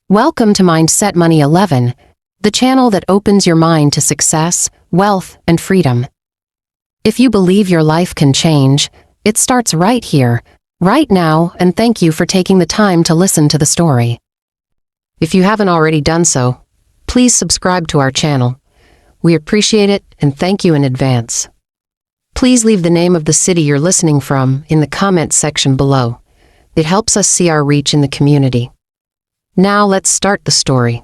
Welcome to Mindset Money 11, the channel that opens your mind to success, wealth, and freedom. If you believe your life can change, it starts right here, right now, and thank you for taking the time to listen to the story. If you haven't already done so, please subscribe to our channel. We appreciate it and thank you in advance. Please leave the name of the city you're listening from in the comments section below. It helps us see our reach in the community. Now let's start the story.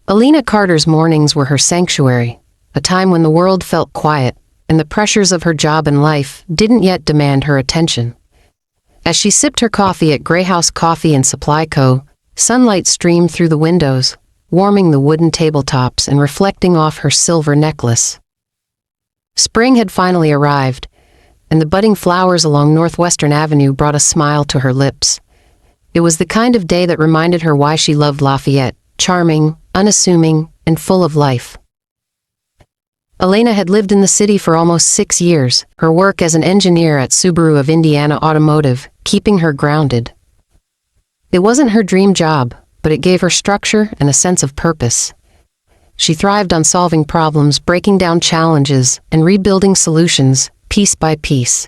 Elena Carter's mornings were her sanctuary, a time when the world felt quiet and the pressures of her job and life didn't yet demand her attention. As she sipped her coffee at Greyhouse Coffee and Supply Co., sunlight streamed through the windows, warming the wooden tabletops and reflecting off her silver necklace. Spring had finally arrived, and the budding flowers along Northwestern Avenue brought a smile to her lips. It was the kind of day that reminded her why she loved Lafayette, charming, unassuming, and full of life. Elena had lived in the city for almost 6 years, her work as an engineer at Subaru of Indiana Automotive, keeping her grounded. It wasn't her dream job, but it gave her structure and a sense of purpose. She thrived on solving problems, breaking down challenges, and rebuilding solutions, piece by piece.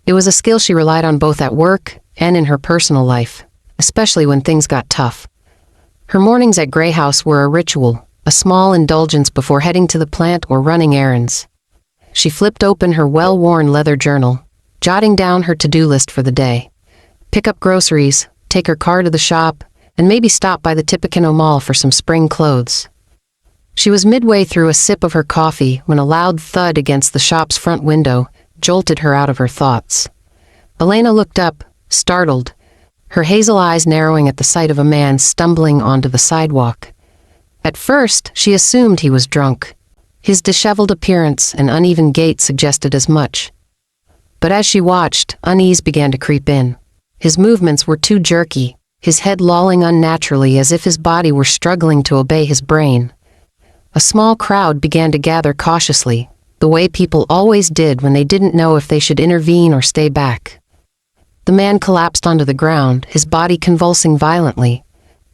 It was a skill she relied on both at work and in her personal life, especially when things got tough. Her mornings at Greyhouse were a ritual, a small indulgence before heading to the plant or running errands. She flipped open her well-worn leather journal, jotting down her to-do list for the day. Pick up groceries, take her car to the shop, and maybe stop by the Tippecanoe Mall for some spring clothes. She was midway through a sip of her coffee when a loud thud against the shop's front window jolted her out of her thoughts. Elena looked up, startled, her hazel eyes narrowing at the sight of a man stumbling onto the sidewalk. At first, she assumed he was drunk. His disheveled appearance and uneven gait suggested as much. But as she watched, unease began to creep in. His movements were too jerky, his head lolling unnaturally as if his body were struggling to obey his brain. A small crowd began to gather cautiously, the way people always did when they didn't know if they should intervene or stay back. The man collapsed onto the ground, his body convulsing violently.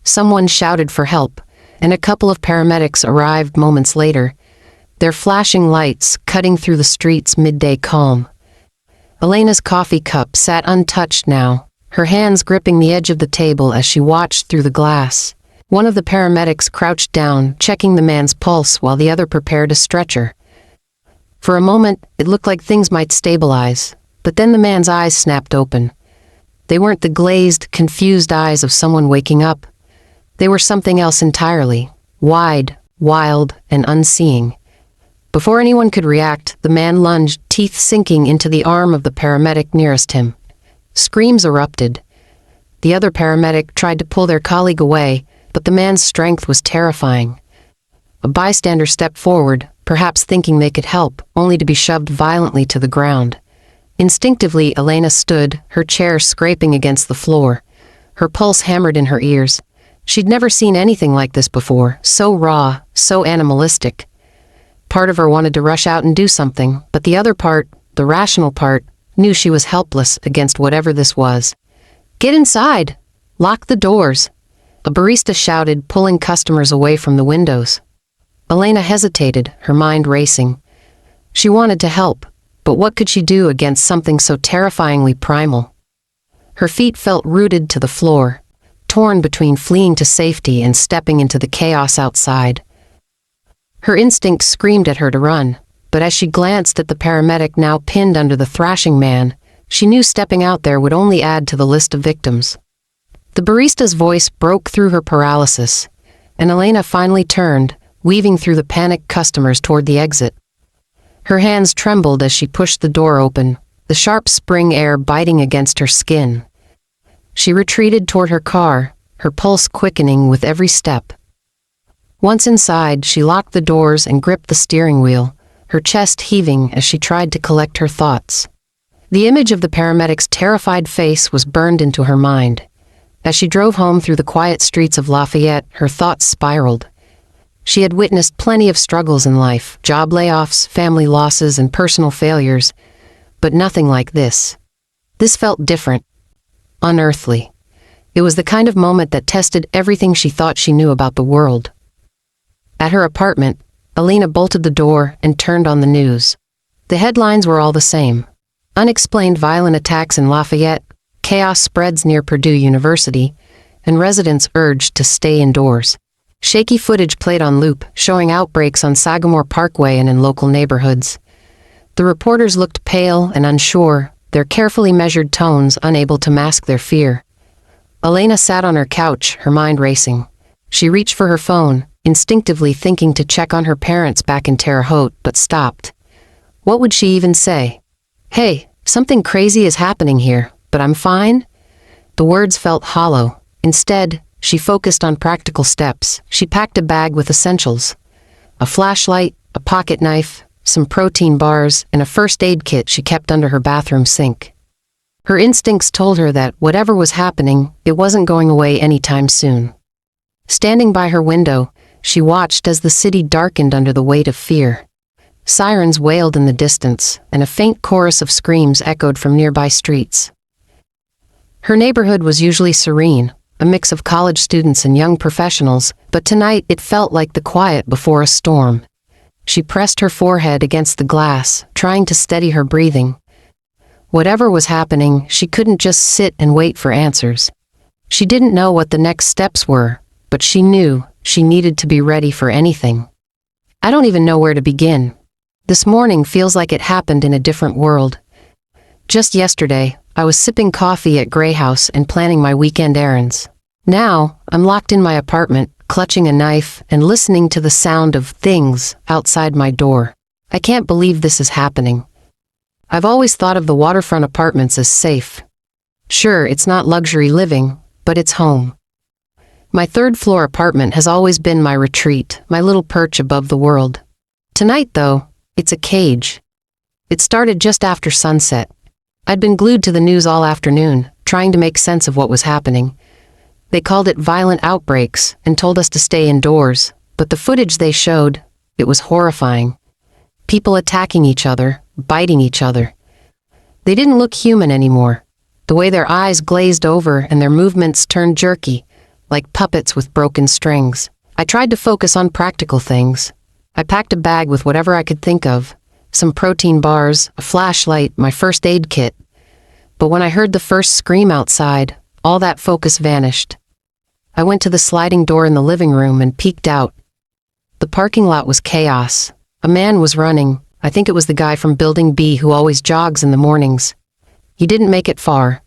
Someone shouted for help, and a couple of paramedics arrived moments later, their flashing lights cutting through the street's midday calm. Elena's coffee cup sat untouched now, her hands gripping the edge of the table as she watched through the glass. One of the paramedics crouched down, checking the man's pulse while the other prepared a stretcher. For a moment, it looked like things might stabilize, but then the man's eyes snapped open. They weren't the glazed, confused eyes of someone waking up. They were something else entirely, wide, wild, and unseeing. Before anyone could react, the man lunged, teeth sinking into the arm of the paramedic nearest him. Screams erupted. The other paramedic tried to pull their colleague away, but the man's strength was terrifying. A bystander stepped forward, perhaps thinking they could help, only to be shoved violently to the ground. Instinctively, Elena stood, her chair scraping against the floor. Her pulse hammered in her ears. She'd never seen anything like this before, so raw, so animalistic. Part of her wanted to rush out and do something, but the other part, the rational part, knew she was helpless against whatever this was. "Get inside! Lock the doors!" A barista shouted, pulling customers away from the windows. Elena hesitated, her mind racing. She wanted to help, but what could she do against something so terrifyingly primal? Her feet felt rooted to the floor, torn between fleeing to safety and stepping into the chaos outside. Her instinct screamed at her to run, but as she glanced at the paramedic now pinned under the thrashing man, she knew stepping out there would only add to the list of victims. The barista's voice broke through her paralysis, and Elena finally turned, weaving through the panicked customers toward the exit. Her hands trembled as she pushed the door open, the sharp spring air biting against her skin. She retreated toward her car, her pulse quickening with every step. Once inside, she locked the doors and gripped the steering wheel, her chest heaving as she tried to collect her thoughts. The image of the paramedic's terrified face was burned into her mind. As she drove home through the quiet streets of Lafayette, her thoughts spiraled. She had witnessed plenty of struggles in life, job layoffs, family losses, and personal failures, but nothing like this. This felt different, unearthly. It was the kind of moment that tested everything she thought she knew about the world. At her apartment, Elena bolted the door and turned on the news. The headlines were all the same. Unexplained violent attacks in Lafayette, chaos spreads near Purdue University, and residents urged to stay indoors. Shaky footage played on loop, showing outbreaks on Sagamore Parkway and in local neighborhoods. The reporters looked pale and unsure, their carefully measured tones unable to mask their fear. Elena sat on her couch, her mind racing. She reached for her phone, instinctively thinking to check on her parents back in Terre Haute, but stopped. What would she even say? "Hey, something crazy is happening here, but I'm fine?" The words felt hollow. Instead, she focused on practical steps. She packed a bag with essentials: a flashlight, a pocket knife, some protein bars, and a first aid kit she kept under her bathroom sink. Her instincts told her that whatever was happening, it wasn't going away anytime soon. Standing by her window, she watched as the city darkened under the weight of fear. Sirens wailed in the distance, and a faint chorus of screams echoed from nearby streets. Her neighborhood was usually serene, a mix of college students and young professionals, but tonight it felt like the quiet before a storm. She pressed her forehead against the glass, trying to steady her breathing. Whatever was happening, she couldn't just sit and wait for answers. She didn't know what the next steps were, but she knew she needed to be ready for anything. I don't even know where to begin. This morning feels like it happened in a different world. Just yesterday, I was sipping coffee at Grey House and planning my weekend errands. Now, I'm locked in my apartment, clutching a knife and listening to the sound of things outside my door. I can't believe this is happening. I've always thought of the waterfront apartments as safe. Sure, it's not luxury living, but it's home. My third-floor apartment has always been my retreat, my little perch above the world. Tonight, though, it's a cage. It started just after sunset. I'd been glued to the news all afternoon, trying to make sense of what was happening. They called it violent outbreaks and told us to stay indoors, but the footage they showed, it was horrifying. People attacking each other, biting each other. They didn't look human anymore. The way their eyes glazed over and their movements turned jerky, like puppets with broken strings. I tried to focus on practical things. I packed a bag with whatever I could think of, some protein bars, a flashlight, my first aid kit. But when I heard the first scream outside, all that focus vanished. I went to the sliding door in the living room and peeked out. The parking lot was chaos. A man was running. I think it was the guy from Building B who always jogs in the mornings. He didn't make it far.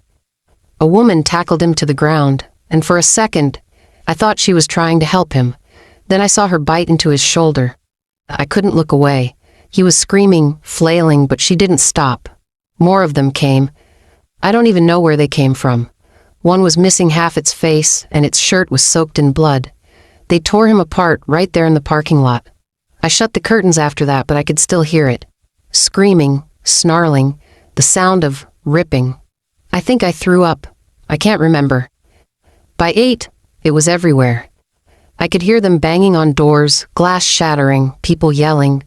A woman tackled him to the ground, and for a second, I thought she was trying to help him. Then I saw her bite into his shoulder. I couldn't look away. He was screaming, flailing, but she didn't stop. More of them came. I don't even know where they came from. One was missing half its face, and its shirt was soaked in blood. They tore him apart right there in the parking lot. I shut the curtains after that, but I could still hear it. Screaming, snarling, the sound of ripping. I think I threw up. I can't remember. By 8, it was everywhere. I could hear them banging on doors, glass shattering, people yelling.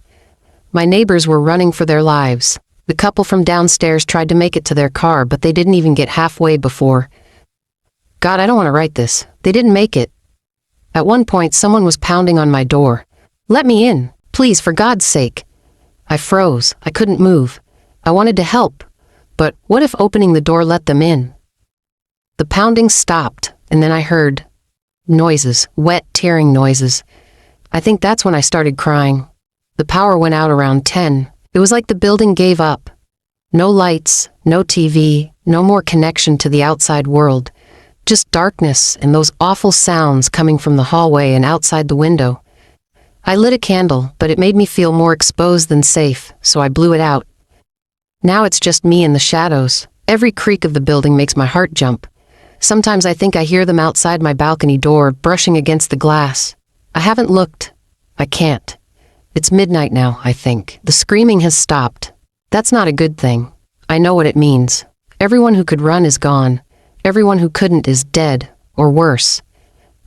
My neighbors were running for their lives. The couple from downstairs tried to make it to their car, but they didn't even get halfway before. God, I don't want to write this. They didn't make it. At one point, someone was pounding on my door. "Let me in, please, for God's sake." I froze. I couldn't move. I wanted to help, but what if opening the door let them in? The pounding stopped, and then I heard noises, wet, tearing noises. I think that's when I started crying. The power went out around 10. It was like the building gave up. No lights, no TV, no more connection to the outside world. Just darkness and those awful sounds coming from the hallway and outside the window. I lit a candle, but it made me feel more exposed than safe, so I blew it out. Now it's just me in the shadows. Every creak of the building makes my heart jump. Sometimes I think I hear them outside my balcony door, brushing against the glass. I haven't looked. I can't. It's midnight now, I think. The screaming has stopped. That's not a good thing. I know what it means. Everyone who could run is gone. Everyone who couldn't is dead, or worse.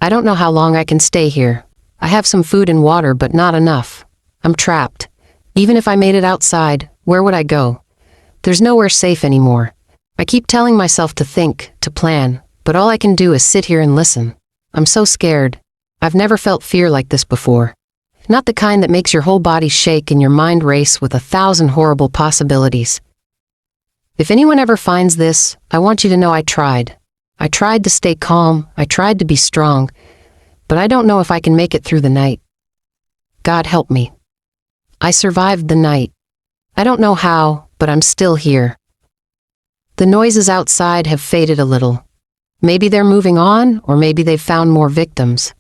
I don't know how long I can stay here. I have some food and water, but not enough. I'm trapped. Even if I made it outside, where would I go? There's nowhere safe anymore. I keep telling myself to think, to plan, but all I can do is sit here and listen. I'm so scared. I've never felt fear like this before. Not the kind that makes your whole body shake and your mind race with 1,000 horrible possibilities. If anyone ever finds this, I want you to know I tried. I tried to stay calm, I tried to be strong, but I don't know if I can make it through the night. God help me. I survived the night. I don't know how, but I'm still here. The noises outside have faded a little. Maybe they're moving on, or maybe they've found more victims.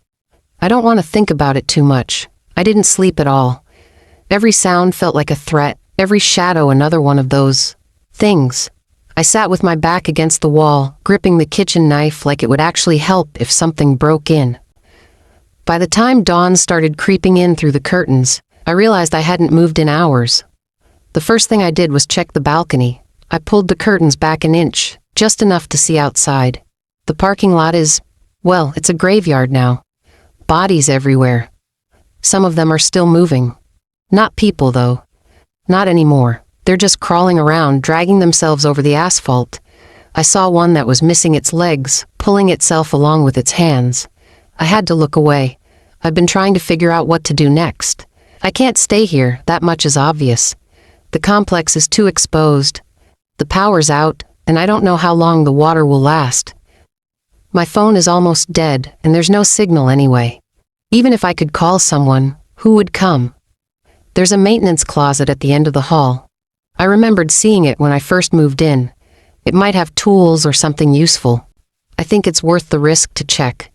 I don't want to think about it too much. I didn't sleep at all. Every sound felt like a threat, every shadow another one of those things. I sat with my back against the wall, gripping the kitchen knife like it would actually help if something broke in. By the time dawn started creeping in through the curtains, I realized I hadn't moved in hours. The first thing I did was check the balcony. I pulled the curtains back an inch, just enough to see outside. The parking lot is, well, it's a graveyard now. Bodies everywhere. Some of them are still moving. Not people, though. Not anymore. They're just crawling around, dragging themselves over the asphalt. I saw one that was missing its legs, pulling itself along with its hands. I had to look away. I've been trying to figure out what to do next. I can't stay here, that much is obvious. The complex is too exposed. The power's out, and I don't know how long the water will last. My phone is almost dead, and there's no signal anyway. Even if I could call someone, who would come? There's a maintenance closet at the end of the hall. I remembered seeing it when I first moved in. It might have tools or something useful. I think it's worth the risk to check.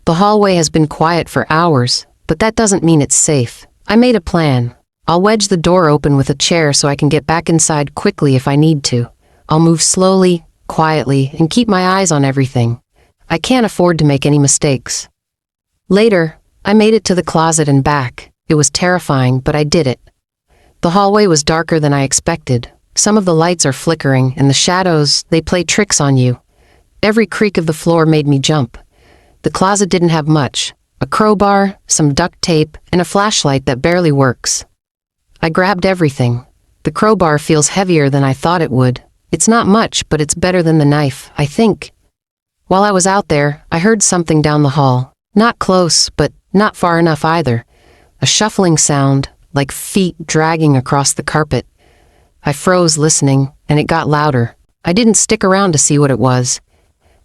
The hallway has been quiet for hours, but that doesn't mean it's safe. I made a plan. I'll wedge the door open with a chair so I can get back inside quickly if I need to. I'll move slowly, quietly, and keep my eyes on everything. I can't afford to make any mistakes. Later, I made it to the closet and back. It was terrifying, but I did it. The hallway was darker than I expected. Some of the lights are flickering, and the shadows, they play tricks on you. Every creak of the floor made me jump. The closet didn't have much. A crowbar, some duct tape, and a flashlight that barely works. I grabbed everything. The crowbar feels heavier than I thought it would. It's not much, but it's better than the knife, I think. While I was out there, I heard something down the hall. Not close, but not far enough either. A shuffling sound, like feet dragging across the carpet. I froze listening, and it got louder. I didn't stick around to see what it was.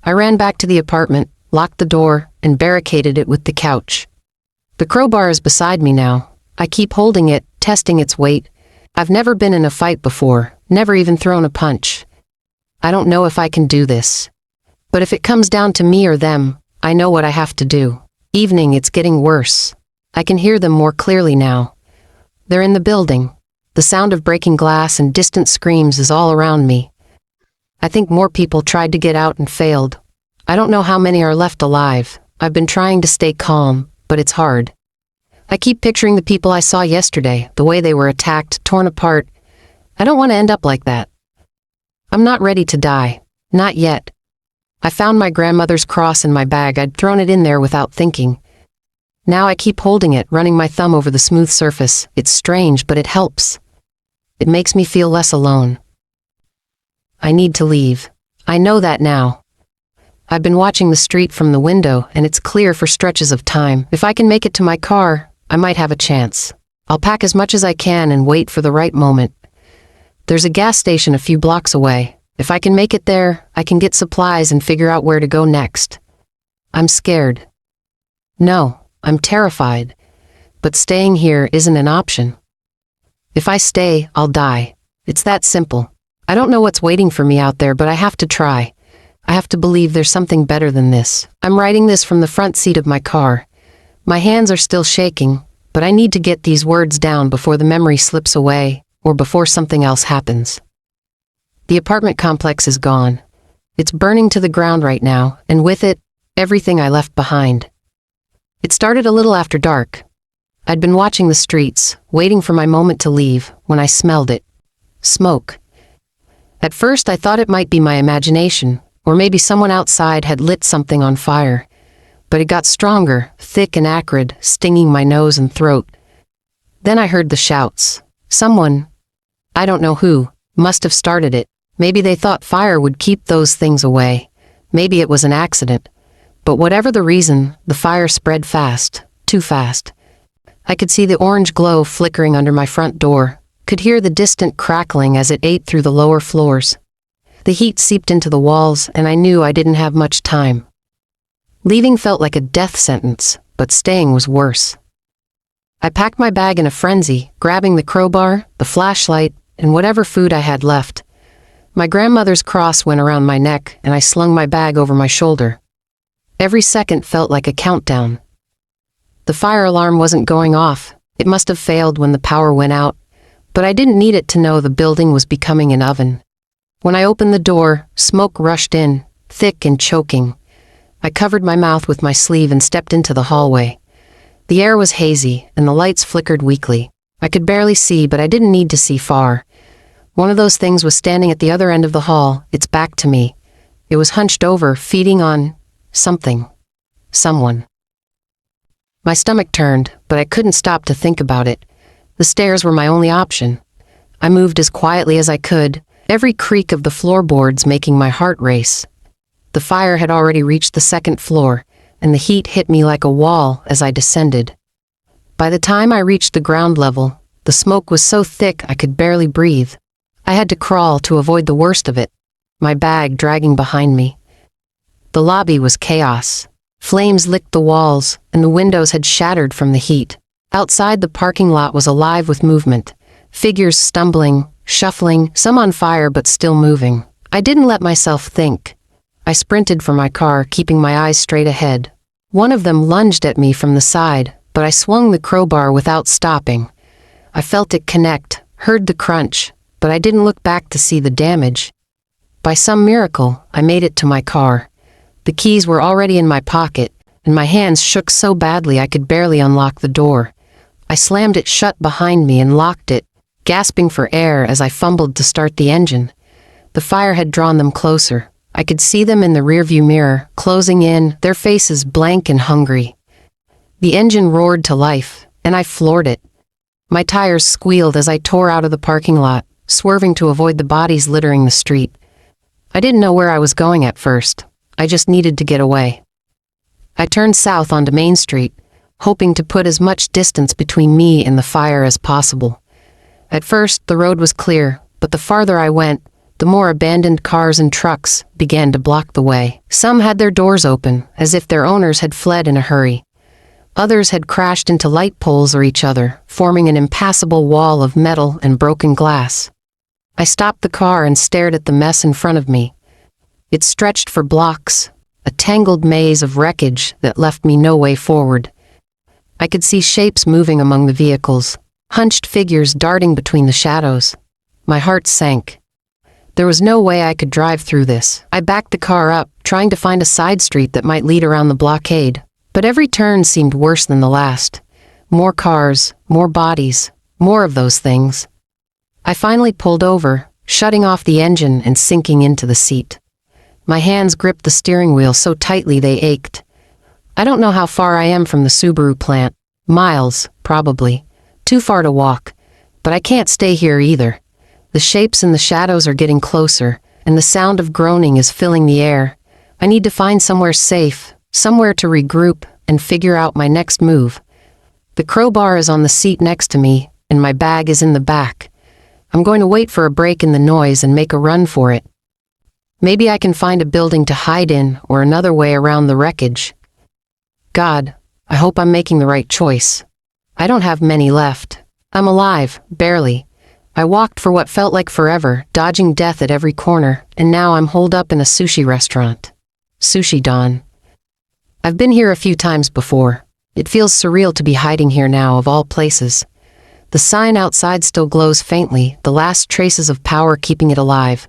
I ran back to the apartment, locked the door, and barricaded it with the couch. The crowbar is beside me now. I keep holding it, testing its weight. I've never been in a fight before, never even thrown a punch. I don't know if I can do this. But if it comes down to me or them, I know what I have to do. Evening, it's getting worse. I can hear them more clearly now. They're in the building. The sound of breaking glass and distant screams is all around me. I think more people tried to get out and failed. I don't know how many are left alive. I've been trying to stay calm, but it's hard. I keep picturing the people I saw yesterday, the way they were attacked, torn apart. I don't want to end up like that. I'm not ready to die. Not yet. I found my grandmother's cross in my bag. I'd thrown it in there without thinking. Now I keep holding it, running my thumb over the smooth surface. It's strange, but it helps. It makes me feel less alone. I need to leave. I know that now. I've been watching the street from the window, and it's clear for stretches of time. If I can make it to my car, I might have a chance. I'll pack as much as I can and wait for the right moment. There's a gas station a few blocks away. If I can make it there, I can get supplies and figure out where to go next. I'm scared. No, I'm terrified. But staying here isn't an option. If I stay, I'll die. It's that simple. I don't know what's waiting for me out there, but I have to try. I have to believe there's something better than this. I'm writing this from the front seat of my car. My hands are still shaking, but I need to get these words down before the memory slips away, or before something else happens. The apartment complex is gone. It's burning to the ground right now, and with it, everything I left behind. It started a little after dark. I'd been watching the streets, waiting for my moment to leave, when I smelled it. Smoke. At first I thought it might be my imagination, or maybe someone outside had lit something on fire. But it got stronger, thick and acrid, stinging my nose and throat. Then I heard the shouts. Someone, I don't know who, must have started it. Maybe they thought fire would keep those things away. Maybe it was an accident. But whatever the reason, the fire spread fast, too fast. I could see the orange glow flickering under my front door, could hear the distant crackling as it ate through the lower floors. The heat seeped into the walls, and I knew I didn't have much time. Leaving felt like a death sentence, but staying was worse. I packed my bag in a frenzy, grabbing the crowbar, the flashlight, and whatever food I had left. My grandmother's cross went around my neck, and I slung my bag over my shoulder. Every second felt like a countdown. The fire alarm wasn't going off. It must have failed when the power went out, but I didn't need it to know the building was becoming an oven. When I opened the door, smoke rushed in, thick and choking. I covered my mouth with my sleeve and stepped into the hallway. The air was hazy, and the lights flickered weakly. I could barely see, but I didn't need to see far. One of those things was standing at the other end of the hall, its back to me. It was hunched over, feeding on something. Someone. My stomach turned, but I couldn't stop to think about it. The stairs were my only option. I moved as quietly as I could, every creak of the floorboards making my heart race. The fire had already reached the second floor, and the heat hit me like a wall as I descended. By the time I reached the ground level, the smoke was so thick I could barely breathe. I had to crawl to avoid the worst of it, my bag dragging behind me. The lobby was chaos. Flames licked the walls, and the windows had shattered from the heat. Outside, the parking lot was alive with movement. Figures stumbling, shuffling, some on fire but still moving. I didn't let myself think. I sprinted for my car, keeping my eyes straight ahead. One of them lunged at me from the side, but I swung the crowbar without stopping. I felt it connect, heard the crunch, but I didn't look back to see the damage. By some miracle, I made it to my car. The keys were already in my pocket, and my hands shook so badly I could barely unlock the door. I slammed it shut behind me and locked it, gasping for air as I fumbled to start the engine. The fire had drawn them closer. I could see them in the rearview mirror, closing in, their faces blank and hungry. The engine roared to life, and I floored it. My tires squealed as I tore out of the parking lot, swerving to avoid the bodies littering the street. I didn't know where I was going at first. I just needed to get away. I turned south onto Main Street, hoping to put as much distance between me and the fire as possible. At first, the road was clear, but the farther I went, the more abandoned cars and trucks began to block the way. Some had their doors open, as if their owners had fled in a hurry. Others had crashed into light poles or each other, forming an impassable wall of metal and broken glass. I stopped the car and stared at the mess in front of me. It stretched for blocks, a tangled maze of wreckage that left me no way forward. I could see shapes moving among the vehicles, hunched figures darting between the shadows. My heart sank. There was no way I could drive through this. I backed the car up, trying to find a side street that might lead around the blockade, but every turn seemed worse than the last. More cars, more bodies, more of those things. I finally pulled over, shutting off the engine and sinking into the seat. My hands gripped the steering wheel so tightly they ached. I don't know how far I am from the Subaru plant. Miles, probably. Too far to walk. But I can't stay here either. The shapes in the shadows are getting closer, and the sound of groaning is filling the air. I need to find somewhere safe, somewhere to regroup and figure out my next move. The crowbar is on the seat next to me, and my bag is in the back. I'm going to wait for a break in the noise and make a run for it. Maybe I can find a building to hide in or another way around the wreckage. God, I hope I'm making the right choice. I don't have many left. I'm alive, barely. I walked for what felt like forever, dodging death at every corner, and now I'm holed up in a sushi restaurant. Sushi Don. I've been here a few times before. It feels surreal to be hiding here now, of all places. The sign outside still glows faintly, the last traces of power keeping it alive.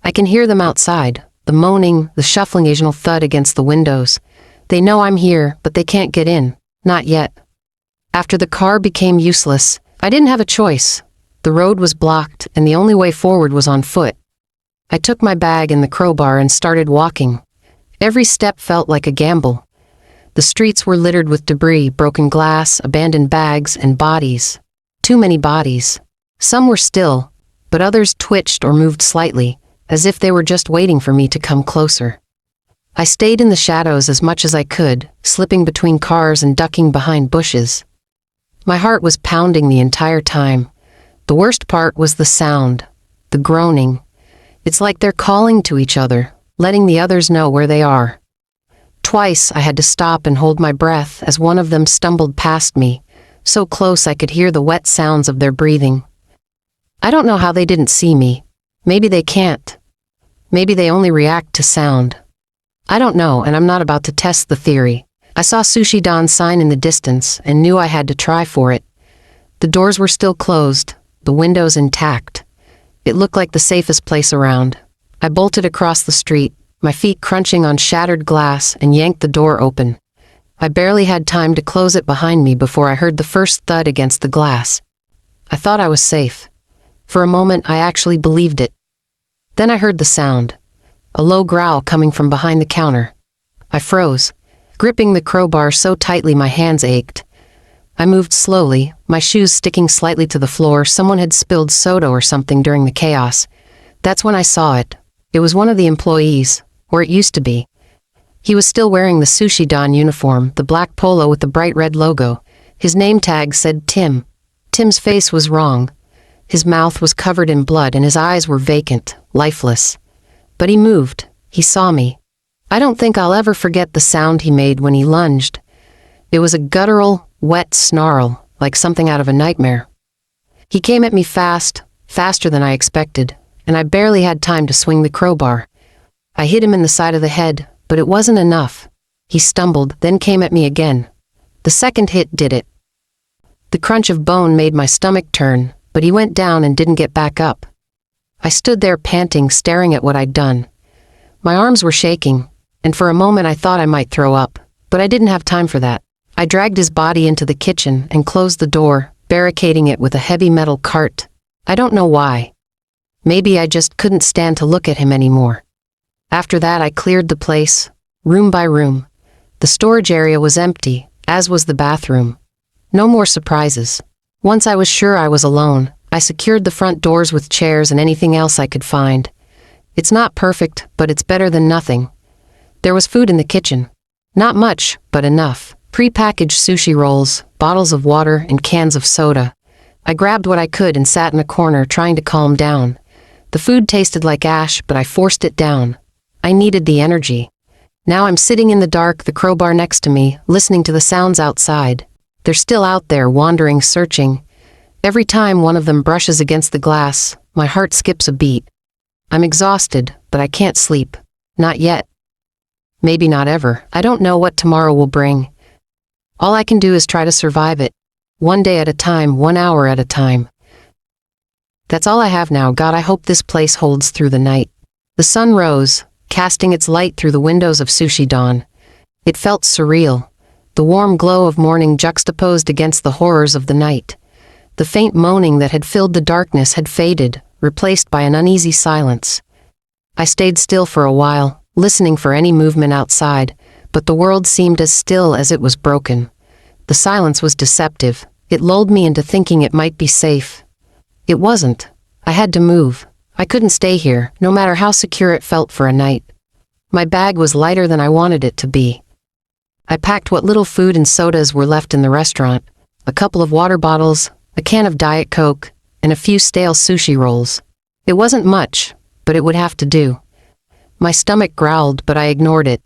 I can hear them outside, the moaning, the shuffling occasional thud against the windows. They know I'm here, but they can't get in. Not yet. After the car became useless, I didn't have a choice. The road was blocked, and the only way forward was on foot. I took my bag and the crowbar and started walking. Every step felt like a gamble. The streets were littered with debris, broken glass, abandoned bags, and bodies. Too many bodies. Some were still, but others twitched or moved slightly, as if they were just waiting for me to come closer. I stayed in the shadows as much as I could, slipping between cars and ducking behind bushes. My heart was pounding the entire time. The worst part was the sound, the groaning. It's like they're calling to each other, letting the others know where they are. Twice I had to stop and hold my breath as one of them stumbled past me, so close I could hear the wet sounds of their breathing. I don't know how they didn't see me. Maybe they can't. Maybe they only react to sound. I don't know, and I'm not about to test the theory. I saw Sushi Don's sign in the distance and knew I had to try for it. The doors were still closed, the windows intact. It looked like the safest place around. I bolted across the street, my feet crunching on shattered glass, and yanked the door open. I barely had time to close it behind me before I heard the first thud against the glass. I thought I was safe. For a moment, I actually believed it. Then I heard the sound, a low growl coming from behind the counter. I froze, gripping the crowbar so tightly my hands ached. I moved slowly, my shoes sticking slightly to the floor. Someone had spilled soda or something during the chaos. That's when I saw it. It was one of the employees, or it used to be. He was still wearing the Sushi Don uniform, the black polo with the bright red logo. His name tag said Tim. Tim's face was wrong. His mouth was covered in blood and his eyes were vacant, lifeless. But he moved. He saw me. I don't think I'll ever forget the sound he made when he lunged. It was a guttural, wet snarl, like something out of a nightmare. He came at me fast, faster than I expected, and I barely had time to swing the crowbar. I hit him in the side of the head, but it wasn't enough. He stumbled, then came at me again. The second hit did it. The crunch of bone made my stomach turn, but he went down and didn't get back up. I stood there panting, staring at what I'd done. My arms were shaking, and for a moment I thought I might throw up, but I didn't have time for that. I dragged his body into the kitchen and closed the door, barricading it with a heavy metal cart. I don't know why. Maybe I just couldn't stand to look at him anymore. After that, I cleared the place, room by room. The storage area was empty, as was the bathroom. No more surprises. Once I was sure I was alone, I secured the front doors with chairs and anything else I could find. It's not perfect, but it's better than nothing. There was food in the kitchen. Not much, but enough. Pre-packaged sushi rolls, bottles of water, and cans of soda. I grabbed what I could and sat in a corner trying to calm down. The food tasted like ash, but I forced it down. I needed the energy. Now I'm sitting in the dark, the crowbar next to me, listening to the sounds outside. They're still out there, wandering, searching. Every time one of them brushes against the glass, my heart skips a beat. I'm exhausted, but I can't sleep. Not yet. Maybe not ever. I don't know what tomorrow will bring. All I can do is try to survive it. One day at a time, 1 hour at a time. That's all I have now. God, I hope this place holds through the night. The sun rose, casting its light through the windows of Sushi Don. It felt surreal. The warm glow of morning juxtaposed against the horrors of the night. The faint moaning that had filled the darkness had faded, replaced by an uneasy silence. I stayed still for a while, listening for any movement outside, but the world seemed as still as it was broken. The silence was deceptive. It lulled me into thinking it might be safe. It wasn't. I had to move. I couldn't stay here, no matter how secure it felt for a night. My bag was lighter than I wanted it to be. I packed what little food and sodas were left in the restaurant, a couple of water bottles, a can of Diet Coke, and a few stale sushi rolls. It wasn't much, but it would have to do. My stomach growled, but I ignored it.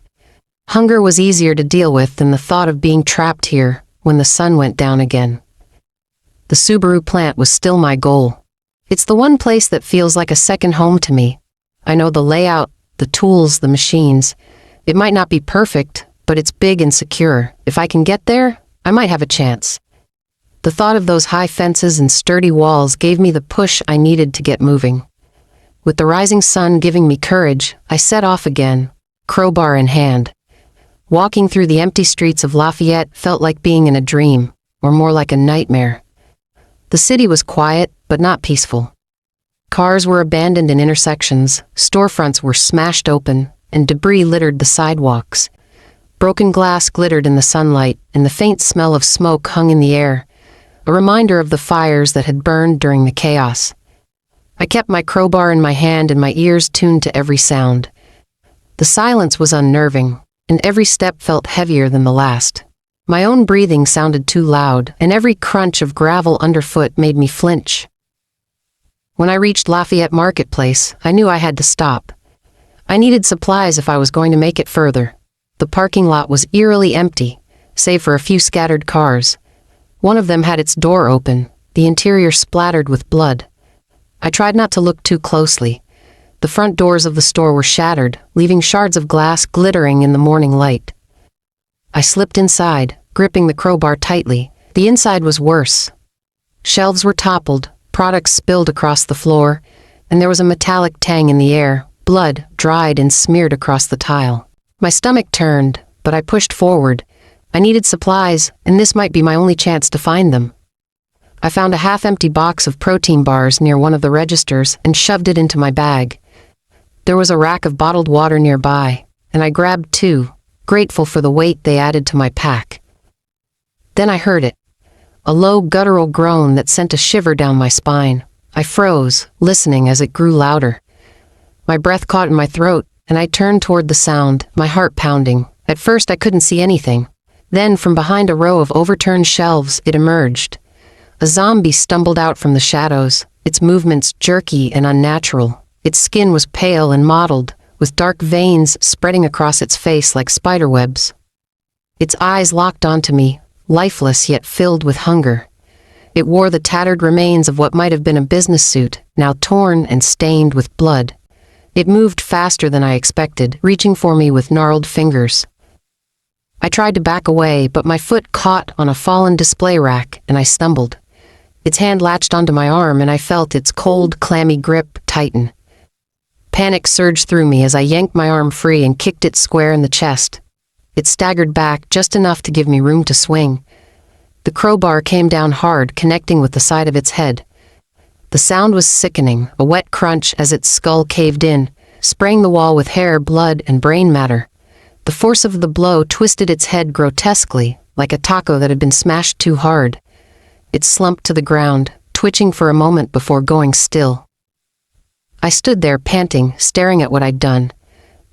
Hunger was easier to deal with than the thought of being trapped here when the sun went down again. The Subaru plant was still my goal. It's the one place that feels like a second home to me. I know the layout, the tools, the machines. It might not be perfect, but it's big and secure. If I can get there, I might have a chance. The thought of those high fences and sturdy walls gave me the push I needed to get moving. With the rising sun giving me courage, I set off again, crowbar in hand. Walking through the empty streets of Lafayette felt like being in a dream, or more like a nightmare. The city was quiet, but not peaceful. Cars were abandoned in intersections, storefronts were smashed open, and debris littered the sidewalks. Broken glass glittered in the sunlight, and the faint smell of smoke hung in the air, a reminder of the fires that had burned during the chaos. I kept my crowbar in my hand and my ears tuned to every sound. The silence was unnerving, and every step felt heavier than the last. My own breathing sounded too loud, and every crunch of gravel underfoot made me flinch. When I reached Lafayette Marketplace, I knew I had to stop. I needed supplies if I was going to make it further. The parking lot was eerily empty, save for a few scattered cars. One of them had its door open, the interior splattered with blood. I tried not to look too closely. The front doors of the store were shattered, leaving shards of glass glittering in the morning light. I slipped inside, gripping the crowbar tightly. The inside was worse. Shelves were toppled, products spilled across the floor, and there was a metallic tang in the air, blood dried and smeared across the tile. My stomach turned, but I pushed forward. I needed supplies, and this might be my only chance to find them. I found a half-empty box of protein bars near one of the registers and shoved it into my bag. There was a rack of bottled water nearby, and I grabbed two, grateful for the weight they added to my pack. Then I heard it, a low guttural groan that sent a shiver down my spine. I froze, listening as it grew louder. My breath caught in my throat, and I turned toward the sound, my heart pounding. At first I couldn't see anything. Then, from behind a row of overturned shelves, it emerged. A zombie stumbled out from the shadows, its movements jerky and unnatural. Its skin was pale and mottled, with dark veins spreading across its face like spiderwebs. Its eyes locked onto me, lifeless yet filled with hunger. It wore the tattered remains of what might have been a business suit, now torn and stained with blood. It moved faster than I expected, reaching for me with gnarled fingers. I tried to back away, but my foot caught on a fallen display rack, and I stumbled. Its hand latched onto my arm, and I felt its cold, clammy grip tighten. Panic surged through me as I yanked my arm free and kicked it square in the chest. It staggered back just enough to give me room to swing. The crowbar came down hard, connecting with the side of its head. The sound was sickening, a wet crunch as its skull caved in, spraying the wall with hair, blood, and brain matter. The force of the blow twisted its head grotesquely, like a taco that had been smashed too hard. It slumped to the ground, twitching for a moment before going still. I stood there panting, staring at what I'd done.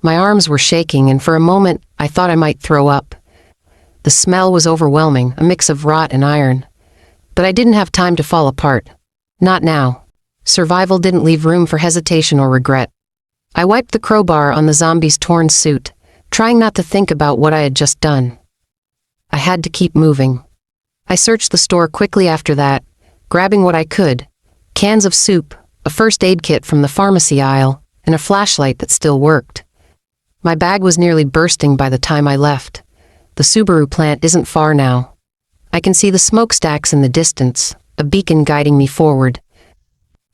My arms were shaking, and for a moment I thought I might throw up. The smell was overwhelming, a mix of rot and iron. But I didn't have time to fall apart. Not now. Survival didn't leave room for hesitation or regret. I wiped the crowbar on the zombie's torn suit, trying not to think about what I had just done. I had to keep moving. I searched the store quickly after that, grabbing what I could: cans of soup, a first aid kit from the pharmacy aisle, and a flashlight that still worked. My bag was nearly bursting by the time I left. The Subaru plant isn't far now. I can see the smokestacks in the distance, a beacon guiding me forward.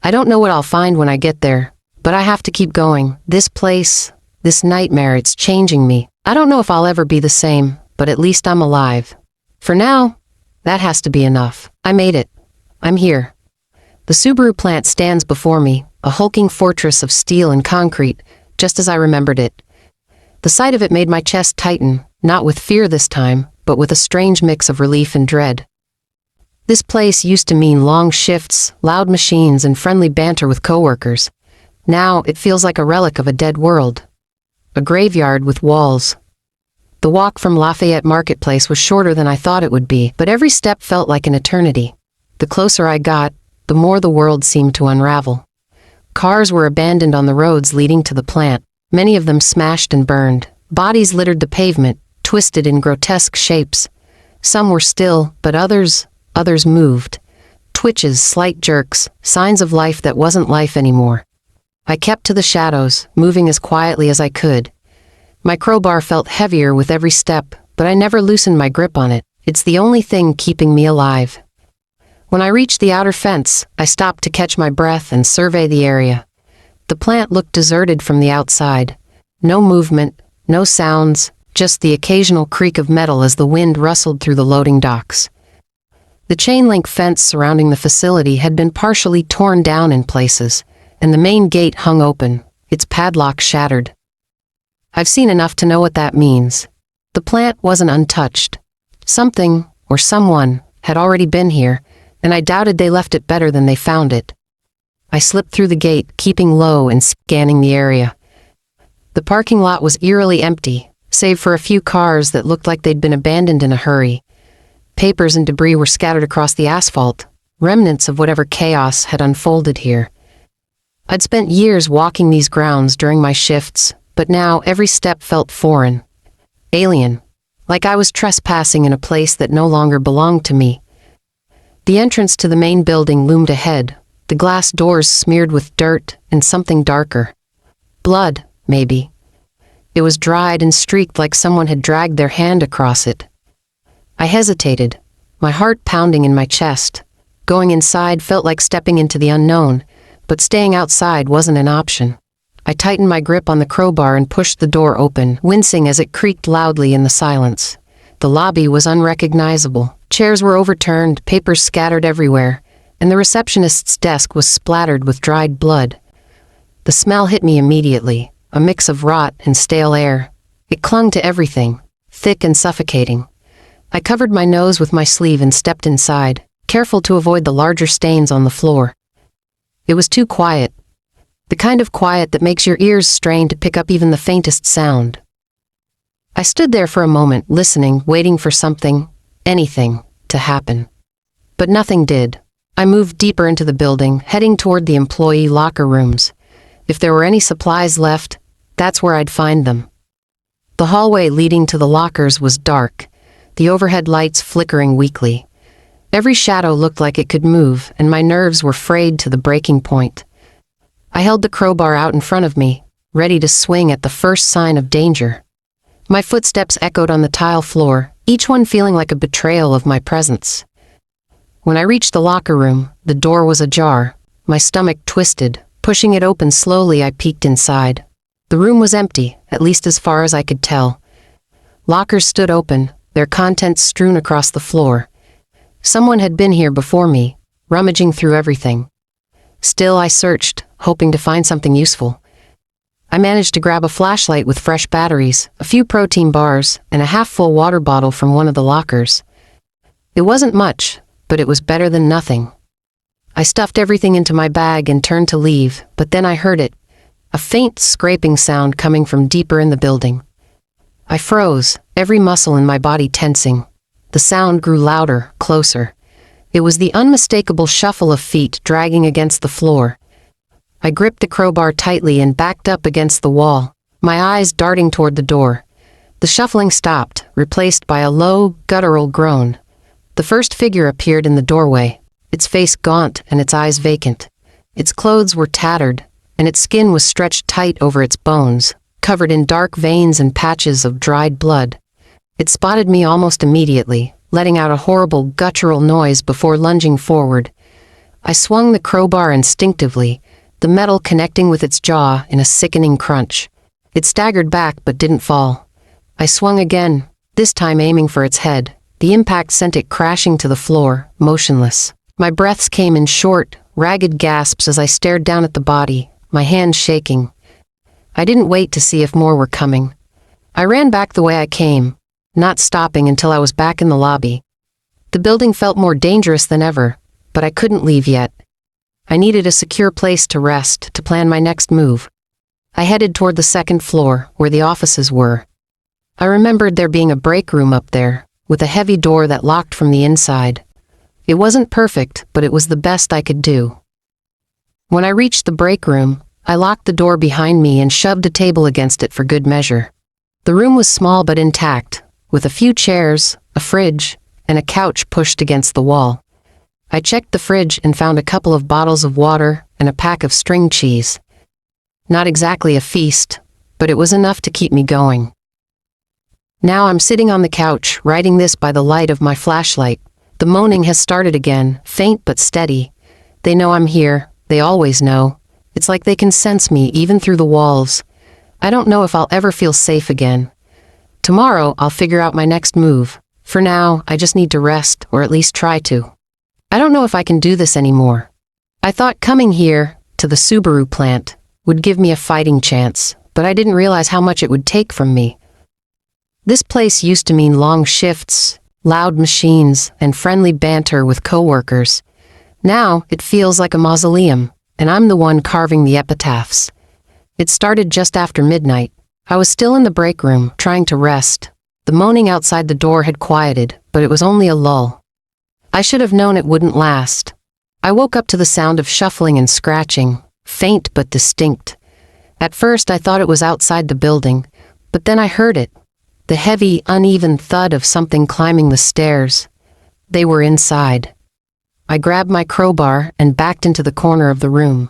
I don't know what I'll find when I get there, but I have to keep going. This place, this nightmare, it's changing me. I don't know if I'll ever be the same, but at least I'm alive. For now, that has to be enough. I made it. I'm here. The Subaru plant stands before me, a hulking fortress of steel and concrete, just as I remembered it. The sight of it made my chest tighten, not with fear this time, but with a strange mix of relief and dread. This place used to mean long shifts, loud machines, and friendly banter with coworkers. Now it feels like a relic of a dead world. A graveyard with walls. The walk from Lafayette Marketplace was shorter than I thought it would be, but every step felt like an eternity. The closer I got, the more the world seemed to unravel. Cars were abandoned on the roads leading to the plant, many of them smashed and burned. Bodies littered the pavement, twisted in grotesque shapes. Some were still, but others moved. Twitches, slight jerks, signs of life that wasn't life anymore. I kept to the shadows, moving as quietly as I could. My crowbar felt heavier with every step, but I never loosened my grip on it. It's the only thing keeping me alive. When I reached the outer fence, I stopped to catch my breath and survey the area. The plant looked deserted from the outside. No movement, no sounds, just the occasional creak of metal as the wind rustled through the loading docks. The chain-link fence surrounding the facility had been partially torn down in places, and the main gate hung open, its padlock shattered. I've seen enough to know what that means. The plant wasn't untouched. Something, or someone, had already been here, and I doubted they left it better than they found it. I slipped through the gate, keeping low and scanning the area. The parking lot was eerily empty, save for a few cars that looked like they'd been abandoned in a hurry. Papers and debris were scattered across the asphalt, remnants of whatever chaos had unfolded here. I'd spent years walking these grounds during my shifts, but now every step felt foreign, alien, like I was trespassing in a place that no longer belonged to me. The entrance to the main building loomed ahead, the glass doors smeared with dirt and something darker. Blood, maybe. It was dried and streaked like someone had dragged their hand across it. I hesitated, my heart pounding in my chest. Going inside felt like stepping into the unknown, but staying outside wasn't an option. I tightened my grip on the crowbar and pushed the door open, wincing as it creaked loudly in the silence. The lobby was unrecognizable. Chairs were overturned, papers scattered everywhere, and the receptionist's desk was splattered with dried blood. The smell hit me immediately, a mix of rot and stale air. It clung to everything, thick and suffocating. I covered my nose with my sleeve and stepped inside, careful to avoid the larger stains on the floor. It was too quiet. The kind of quiet that makes your ears strain to pick up even the faintest sound. I stood there for a moment, listening, waiting for something, anything, to happen. But nothing did. I moved deeper into the building, heading toward the employee locker rooms. If there were any supplies left, that's where I'd find them. The hallway leading to the lockers was dark, the overhead lights flickering weakly. Every shadow looked like it could move, and my nerves were frayed to the breaking point. I held the crowbar out in front of me, ready to swing at the first sign of danger. My footsteps echoed on the tile floor, each one feeling like a betrayal of my presence. When I reached the locker room, the door was ajar. My stomach twisted. Pushing it open slowly, I peeked inside. The room was empty, at least as far as I could tell. Lockers stood open, their contents strewn across the floor. Someone had been here before me, rummaging through everything. Still, I searched, hoping to find something useful. I managed to grab a flashlight with fresh batteries, a few protein bars, and a half-full water bottle from one of the lockers. It wasn't much, but it was better than nothing. I stuffed everything into my bag and turned to leave, but then I heard it, a faint scraping sound coming from deeper in the building. I froze, every muscle in my body tensing. The sound grew louder, closer. It was the unmistakable shuffle of feet dragging against the floor. I gripped the crowbar tightly and backed up against the wall, my eyes darting toward the door. The shuffling stopped, replaced by a low, guttural groan. The first figure appeared in the doorway, its face gaunt and its eyes vacant. Its clothes were tattered, and its skin was stretched tight over its bones, covered in dark veins and patches of dried blood. It spotted me almost immediately, letting out a horrible guttural noise before lunging forward. I swung the crowbar instinctively, the metal connecting with its jaw in a sickening crunch. It staggered back but didn't fall. I swung again, this time aiming for its head. The impact sent it crashing to the floor, motionless. My breaths came in short, ragged gasps as I stared down at the body, my hands shaking. I didn't wait to see if more were coming. I ran back the way I came, not stopping until I was back in the lobby. The building felt more dangerous than ever, but I couldn't leave yet. I needed a secure place to rest, to plan my next move. I headed toward the second floor, where the offices were. I remembered there being a break room up there, with a heavy door that locked from the inside. It wasn't perfect, but it was the best I could do. When I reached the break room, I locked the door behind me and shoved a table against it for good measure. The room was small but intact, with a few chairs, a fridge, and a couch pushed against the wall. I checked the fridge and found a couple of bottles of water and a pack of string cheese. Not exactly a feast, but it was enough to keep me going. Now I'm sitting on the couch, writing this by the light of my flashlight. The moaning has started again, faint but steady. They know I'm here, they always know. It's like they can sense me even through the walls. I don't know if I'll ever feel safe again. Tomorrow I'll figure out my next move. For now, I just need to rest, or at least try to. I don't know if I can do this anymore. I thought coming here, to the Subaru plant, would give me a fighting chance, but I didn't realize how much it would take from me. This place used to mean long shifts, loud machines, and friendly banter with coworkers. Now, it feels like a mausoleum, and I'm the one carving the epitaphs. It started just after midnight, I was still in the break room, trying to rest. The moaning outside the door had quieted, but it was only a lull. I should have known it wouldn't last. I woke up to the sound of shuffling and scratching, faint but distinct. At first I thought it was outside the building, but then I heard it. The heavy, uneven thud of something climbing the stairs. They were inside. I grabbed my crowbar and backed into the corner of the room.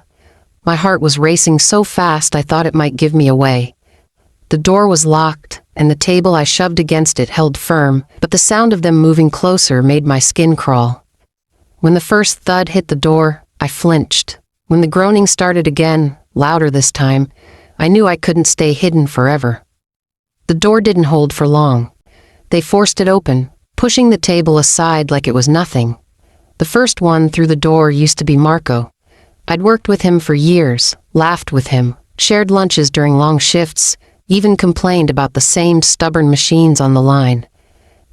My heart was racing so fast I thought it might give me away. The door was locked, and the table I shoved against it held firm, but the sound of them moving closer made my skin crawl. When the first thud hit the door, I flinched. When the groaning started again, louder this time, I knew I couldn't stay hidden forever. The door didn't hold for long. They forced it open, pushing the table aside like it was nothing. The first one through the door used to be Marco. I'd worked with him for years, laughed with him, shared lunches during long shifts, even complained about the same stubborn machines on the line.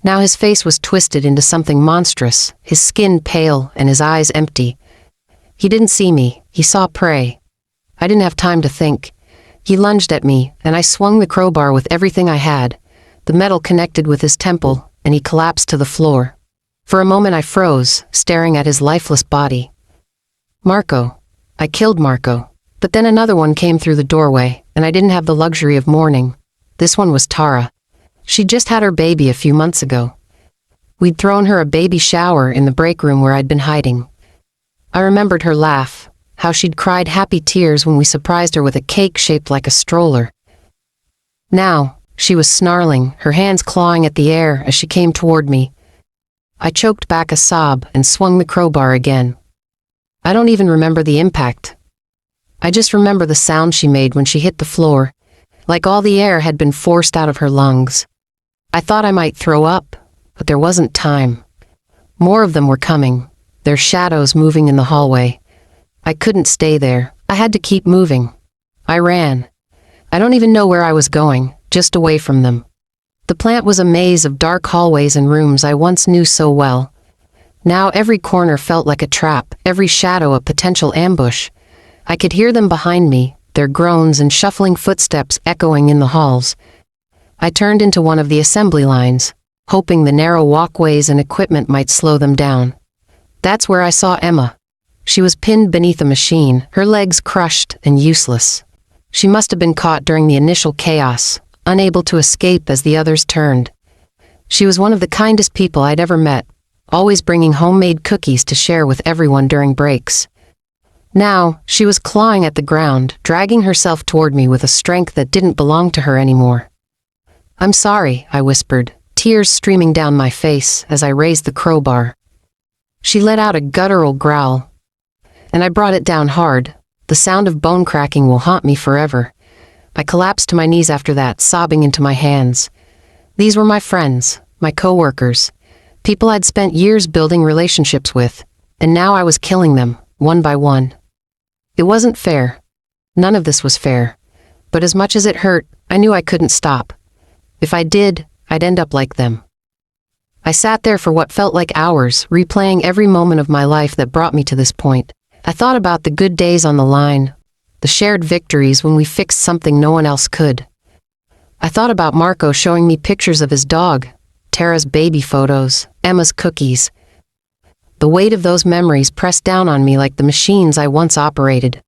Now his face was twisted into something monstrous, his skin pale and his eyes empty. He didn't see me, he saw prey. I didn't have time to think. He lunged at me, and I swung the crowbar with everything I had. The metal connected with his temple, and he collapsed to the floor. For a moment I froze, staring at his lifeless body. Marco. I killed Marco. But then another one came through the doorway, and I didn't have the luxury of mourning. This one was Tara. She'd just had her baby a few months ago. We'd thrown her a baby shower in the break room where I'd been hiding. I remembered her laugh, how she'd cried happy tears when we surprised her with a cake shaped like a stroller. Now, she was snarling, her hands clawing at the air as she came toward me. I choked back a sob and swung the crowbar again. I don't even remember the impact. I just remember the sound she made when she hit the floor, like all the air had been forced out of her lungs. I thought I might throw up, but there wasn't time. More of them were coming, their shadows moving in the hallway. I couldn't stay there. I had to keep moving. I ran. I don't even know where I was going, just away from them. The plant was a maze of dark hallways and rooms I once knew so well. Now every corner felt like a trap, every shadow a potential ambush. I could hear them behind me, their groans and shuffling footsteps echoing in the halls. I turned into one of the assembly lines, hoping the narrow walkways and equipment might slow them down. That's where I saw Emma. She was pinned beneath a machine, her legs crushed and useless. She must have been caught during the initial chaos, unable to escape as the others turned. She was one of the kindest people I'd ever met, always bringing homemade cookies to share with everyone during breaks. Now, she was clawing at the ground, dragging herself toward me with a strength that didn't belong to her anymore. "I'm sorry," I whispered, tears streaming down my face as I raised the crowbar. She let out a guttural growl, and I brought it down hard. The sound of bone cracking will haunt me forever. I collapsed to my knees after that, sobbing into my hands. These were my friends, my co-workers, people I'd spent years building relationships with, and now I was killing them, one by one. It wasn't fair. None of this was fair. But as much as it hurt, I knew I couldn't stop. If I did, I'd end up like them. I sat there for what felt like hours, replaying every moment of my life that brought me to this point. I thought about the good days on the line, the shared victories when we fixed something no one else could. I thought about Marco showing me pictures of his dog, Tara's baby photos, Emma's cookies. The weight of those memories pressed down on me like the machines I once operated.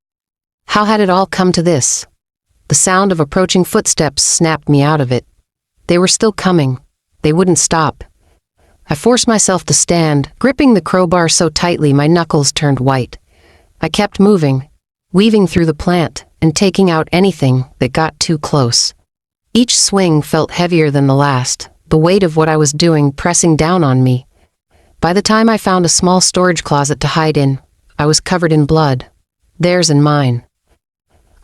How had it all come to this? The sound of approaching footsteps snapped me out of it. They were still coming. They wouldn't stop. I forced myself to stand, gripping the crowbar so tightly my knuckles turned white. I kept moving, weaving through the plant, and taking out anything that got too close. Each swing felt heavier than the last, the weight of what I was doing pressing down on me. By the time I found a small storage closet to hide in, I was covered in blood, theirs and mine.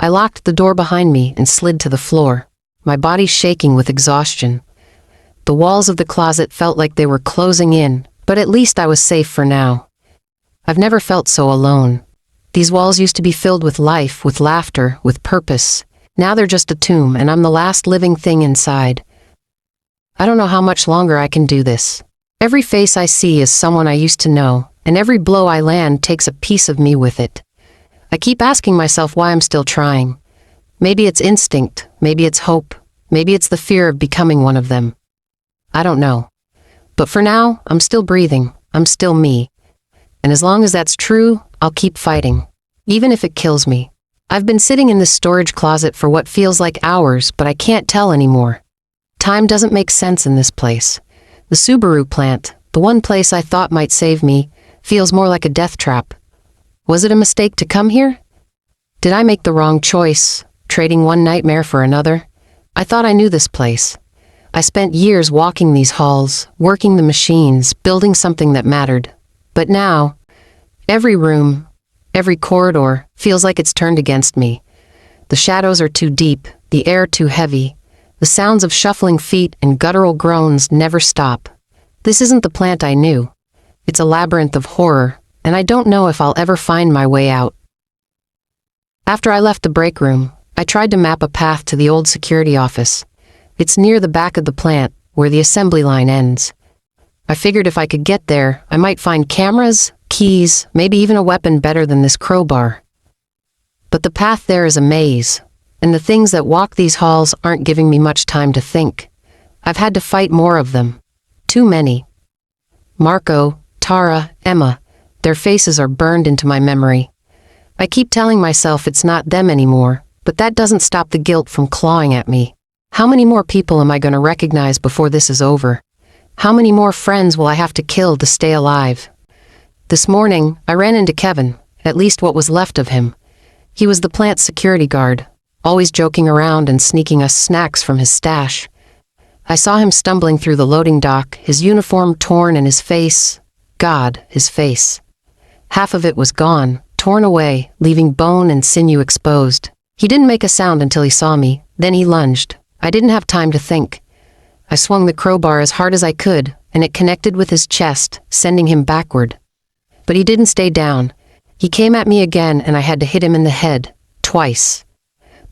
I locked the door behind me and slid to the floor, my body shaking with exhaustion. The walls of the closet felt like they were closing in, but at least I was safe for now. I've never felt so alone. These walls used to be filled with life, with laughter, with purpose. Now they're just a tomb, and I'm the last living thing inside. I don't know how much longer I can do this. Every face I see is someone I used to know, and every blow I land takes a piece of me with it. I keep asking myself why I'm still trying. Maybe it's instinct, maybe it's hope, Maybe it's the fear of becoming one of them. I don't know. But for now, I'm still breathing. I'm still me. And as long as that's true, I'll keep fighting. Even if it kills me. I've been sitting in this storage closet for what feels like hours, but I can't tell anymore. Time doesn't make sense in this place. The Subaru plant, the one place I thought might save me, feels more like a death trap. Was it a mistake to come here? Did I make the wrong choice, trading one nightmare for another? I thought I knew this place. I spent years walking these halls, working the machines, building something that mattered. But now, every room, every corridor, feels like it's turned against me. The shadows are too deep, the air too heavy. The sounds of shuffling feet and guttural groans never stop. This isn't the plant I knew. It's a labyrinth of horror, and I don't know if I'll ever find my way out. After I left the break room, I tried to map a path to the old security office. It's near the back of the plant, where the assembly line ends. I figured if I could get there, I might find cameras, keys, maybe even a weapon better than this crowbar. But the path there is a maze, and the things that walk these halls aren't giving me much time to think. I've had to fight more of them. Too many. Marco, Tara, Emma, their faces are burned into my memory. I keep telling myself it's not them anymore, but that doesn't stop the guilt from clawing at me. How many more people am I going to recognize before this is over? How many more friends will I have to kill to stay alive? This morning, I ran into Kevin, at least what was left of him. He was the plant's security guard, always joking around and sneaking us snacks from his stash. I saw him stumbling through the loading dock, his uniform torn and his face, God, his face. Half of it was gone, torn away, leaving bone and sinew exposed. He didn't make a sound until he saw me, then he lunged. I didn't have time to think. I swung the crowbar as hard as I could, and it connected with his chest, sending him backward. But he didn't stay down. He came at me again, and I had to hit him in the head, twice.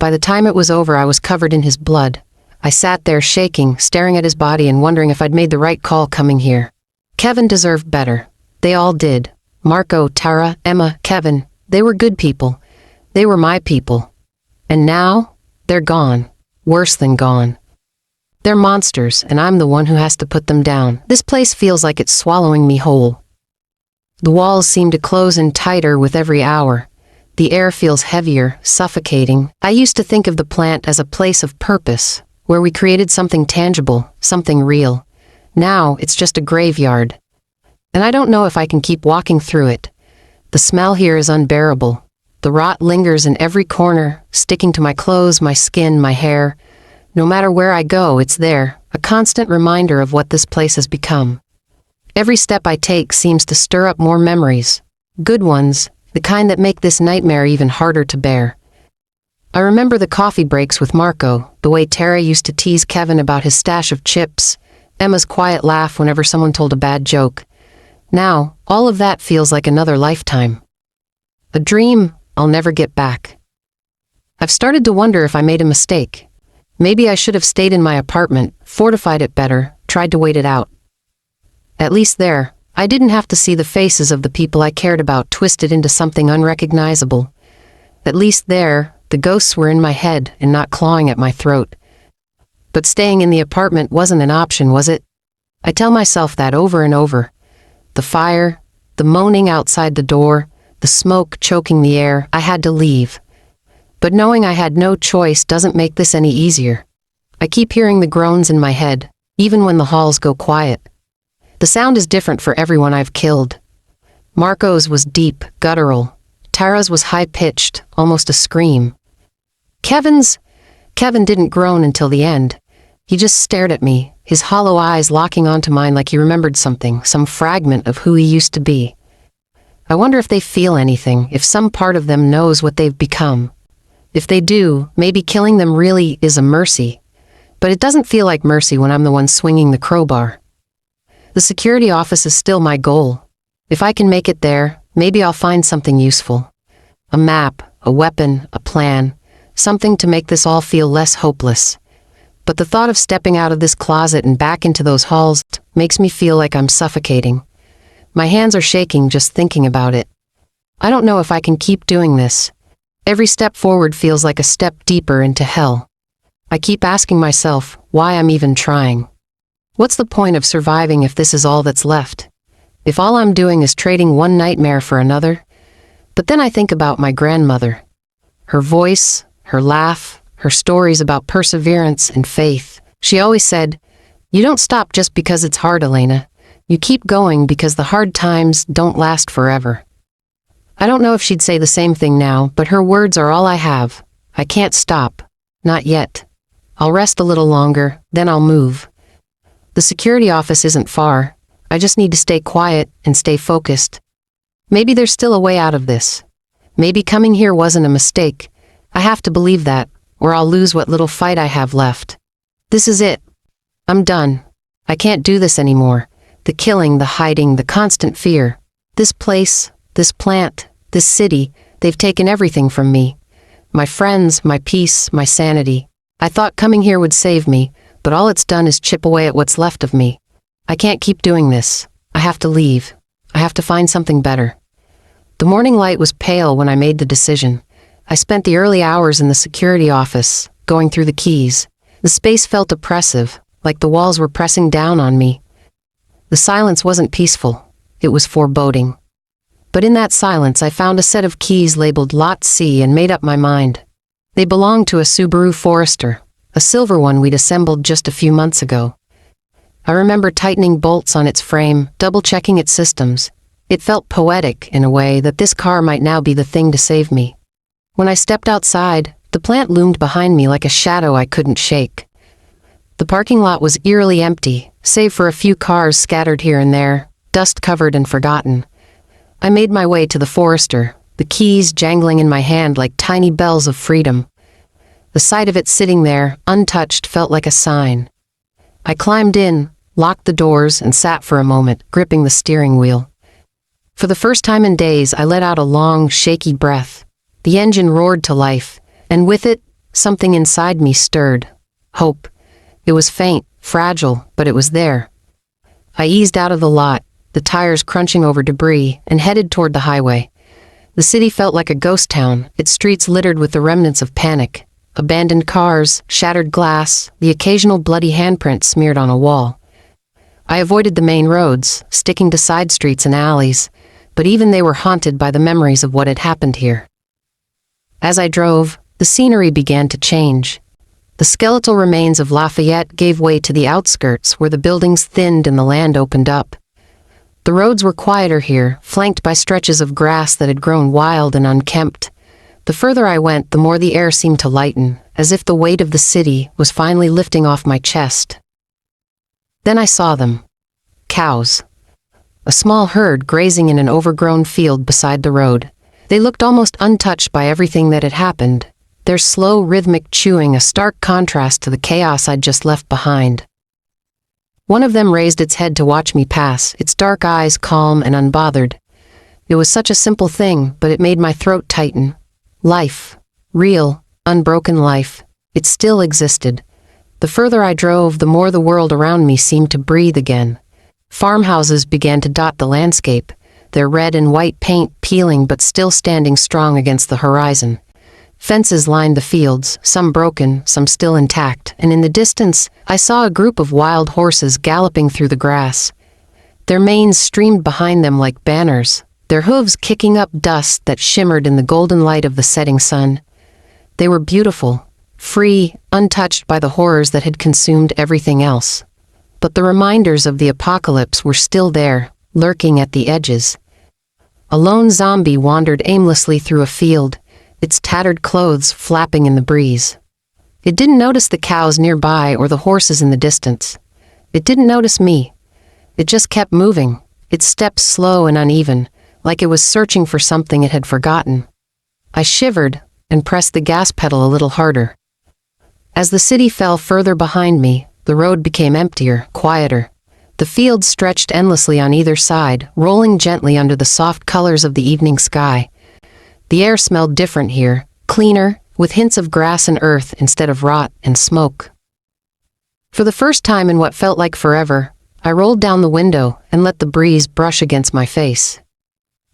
By the time it was over, I was covered in his blood. I sat there shaking, staring at his body and wondering if I'd made the right call coming here. Kevin deserved better. They all did. Marco, Tara, Emma, Kevin. They were good people. They were my people. And now, they're gone. Worse than gone. They're monsters, and I'm the one who has to put them down. This place feels like it's swallowing me whole. The walls seem to close in tighter with every hour. The air feels heavier, suffocating. I used to think of the plant as a place of purpose, where we created something tangible, something real. Now, it's just a graveyard. And I don't know if I can keep walking through it. The smell here is unbearable. The rot lingers in every corner, sticking to my clothes, my skin, my hair. No matter where I go, it's there, a constant reminder of what this place has become. Every step I take seems to stir up more memories. Good ones, the kind that make this nightmare even harder to bear. I remember the coffee breaks with Marco, the way Tara used to tease Kevin about his stash of chips, Emma's quiet laugh whenever someone told a bad joke. Now, all of that feels like another lifetime. A dream I'll never get back. I've started to wonder if I made a mistake. Maybe I should have stayed in my apartment, fortified it better, tried to wait it out. At least there, I didn't have to see the faces of the people I cared about twisted into something unrecognizable. At least there, the ghosts were in my head and not clawing at my throat. But staying in the apartment wasn't an option, was it? I tell myself that over and over. The fire, the moaning outside the door, the smoke choking the air, I had to leave. But knowing I had no choice doesn't make this any easier. I keep hearing the groans in my head, even when the halls go quiet. The sound is different for everyone I've killed. Marco's was deep, guttural. Tara's was high-pitched, almost a scream. Kevin didn't groan until the end. He just stared at me, his hollow eyes locking onto mine like he remembered something, some fragment of who he used to be. I wonder if they feel anything, if some part of them knows what they've become. If they do, maybe killing them really is a mercy. But it doesn't feel like mercy when I'm the one swinging the crowbar. The security office is still my goal. If I can make it there, maybe I'll find something useful. A map, a weapon, a plan, something to make this all feel less hopeless. But the thought of stepping out of this closet and back into those halls makes me feel like I'm suffocating. My hands are shaking just thinking about it. I don't know if I can keep doing this. Every step forward feels like a step deeper into hell. I keep asking myself why I'm even trying. What's the point of surviving if this is all that's left? If all I'm doing is trading one nightmare for another? But then I think about my grandmother. Her voice, her laugh, her stories about perseverance and faith. She always said, "You don't stop just because it's hard, Elena. You keep going because the hard times don't last forever." I don't know if she'd say the same thing now, but her words are all I have. I can't stop. Not yet. I'll rest a little longer, then I'll move. The security office isn't far. I just need to stay quiet and stay focused. Maybe there's still a way out of this. Maybe coming here wasn't a mistake. I have to believe that, or I'll lose what little fight I have left. This is it. I'm done. I can't do this anymore. The killing, the hiding, the constant fear. This place, this plant, this city, they've taken everything from me. My friends, my peace, my sanity. I thought coming here would save me, but all it's done is chip away at what's left of me. I can't keep doing this. I have to leave. I have to find something better. The morning light was pale when I made the decision. I spent the early hours in the security office, going through the keys. The space felt oppressive, like the walls were pressing down on me. The silence wasn't peaceful. It was foreboding. But in that silence, I found a set of keys labeled Lot C and made up my mind. They belonged to a Subaru Forester, a silver one we'd assembled just a few months ago. I remember tightening bolts on its frame, double-checking its systems. It felt poetic, in a way, that this car might now be the thing to save me. When I stepped outside, the plant loomed behind me like a shadow I couldn't shake. The parking lot was eerily empty, save for a few cars scattered here and there, dust-covered and forgotten. I made my way to the Forester, the keys jangling in my hand like tiny bells of freedom. The sight of it sitting there, untouched, felt like a sign. I climbed in, locked the doors, and sat for a moment, gripping the steering wheel. For the first time in days, I let out a long, shaky breath. The engine roared to life, and with it, something inside me stirred. Hope. It was faint, fragile, but it was there. I eased out of the lot, the tires crunching over debris, and headed toward the highway. The city felt like a ghost town, its streets littered with the remnants of panic. Abandoned cars, shattered glass, the occasional bloody handprint smeared on a wall. I avoided the main roads, sticking to side streets and alleys, but even they were haunted by the memories of what had happened here. As I drove, the scenery began to change. The skeletal remains of Lafayette gave way to the outskirts where the buildings thinned and the land opened up. The roads were quieter here, flanked by stretches of grass that had grown wild and unkempt. The further I went, the more the air seemed to lighten, as if the weight of the city was finally lifting off my chest. Then I saw them. Cows. A small herd grazing in an overgrown field beside the road. They looked almost untouched by everything that had happened, their slow, rhythmic chewing a stark contrast to the chaos I'd just left behind. One of them raised its head to watch me pass, its dark eyes calm and unbothered. It was such a simple thing, but it made my throat tighten. Life. Real, unbroken life. It still existed. The further I drove, the more the world around me seemed to breathe again. Farmhouses began to dot the landscape, their red and white paint peeling but still standing strong against the horizon. Fences lined the fields, some broken, some still intact, and in the distance, I saw a group of wild horses galloping through the grass. Their manes streamed behind them like banners, their hooves kicking up dust that shimmered in the golden light of the setting sun. They were beautiful, free, untouched by the horrors that had consumed everything else. But the reminders of the apocalypse were still there, lurking at the edges. A lone zombie wandered aimlessly through a field, its tattered clothes flapping in the breeze. It didn't notice the cows nearby or the horses in the distance. It didn't notice me. It just kept moving, its steps slow and uneven, like it was searching for something it had forgotten. I shivered and pressed the gas pedal a little harder. As the city fell further behind me, the road became emptier, quieter. The fields stretched endlessly on either side, rolling gently under the soft colors of the evening sky. The air smelled different here, cleaner, with hints of grass and earth instead of rot and smoke. For the first time in what felt like forever, I rolled down the window and let the breeze brush against my face.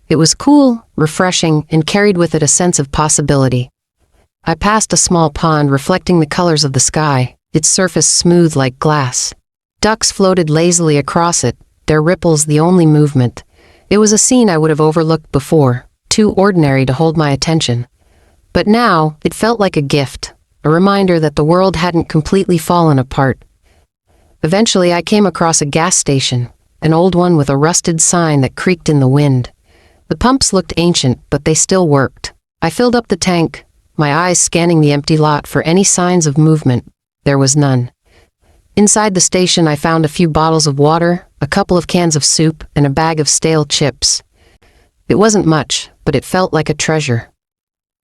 It was cool, refreshing, and carried with it a sense of possibility. I passed a small pond reflecting the colors of the sky, its surface smooth like glass. Ducks floated lazily across it, their ripples the only movement. It was a scene I would have overlooked before, too ordinary to hold my attention. But now, it felt like a gift, a reminder that the world hadn't completely fallen apart. Eventually, I came across a gas station, an old one with a rusted sign that creaked in the wind. The pumps looked ancient, but they still worked. I filled up the tank, my eyes scanning the empty lot for any signs of movement. There was none. Inside the station, I found a few bottles of water, a couple of cans of soup, and a bag of stale chips. It wasn't much, but it felt like a treasure.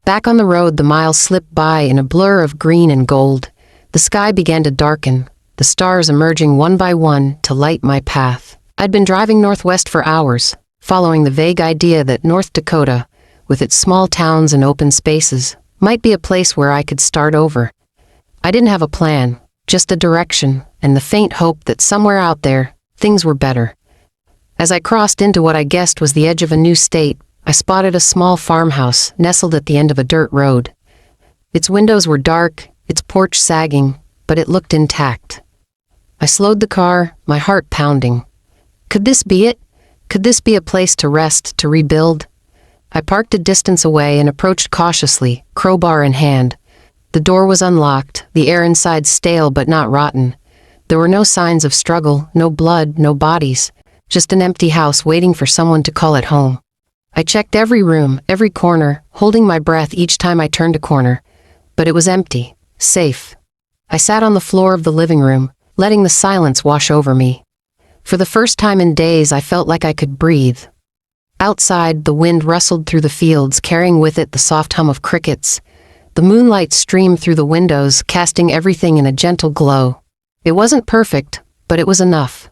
Back on the road, the miles slipped by in a blur of green and gold. The sky began to darken, the stars emerging one by one to light my path. I'd been driving northwest for hours, following the vague idea that North Dakota, with its small towns and open spaces, might be a place where I could start over. I didn't have a plan, just a direction, and the faint hope that somewhere out there, things were better. As I crossed into what I guessed was the edge of a new state, I spotted a small farmhouse nestled at the end of a dirt road. Its windows were dark, its porch sagging, but it looked intact. I slowed the car, my heart pounding. Could this be it? Could this be a place to rest, to rebuild? I parked a distance away and approached cautiously, crowbar in hand. The door was unlocked, the air inside stale but not rotten. There were no signs of struggle, no blood, no bodies, just an empty house waiting for someone to call it home. I checked every room, every corner, holding my breath each time I turned a corner. But it was empty, safe. I sat on the floor of the living room, letting the silence wash over me. For the first time in days, I felt like I could breathe. Outside, the wind rustled through the fields, carrying with it the soft hum of crickets. The moonlight streamed through the windows, casting everything in a gentle glow. It wasn't perfect, but it was enough.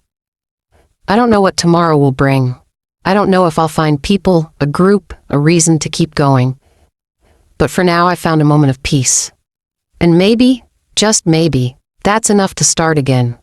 I don't know what tomorrow will bring. I don't know if I'll find people, a group, a reason to keep going. But for now, I found a moment of peace. And maybe, just maybe, that's enough to start again.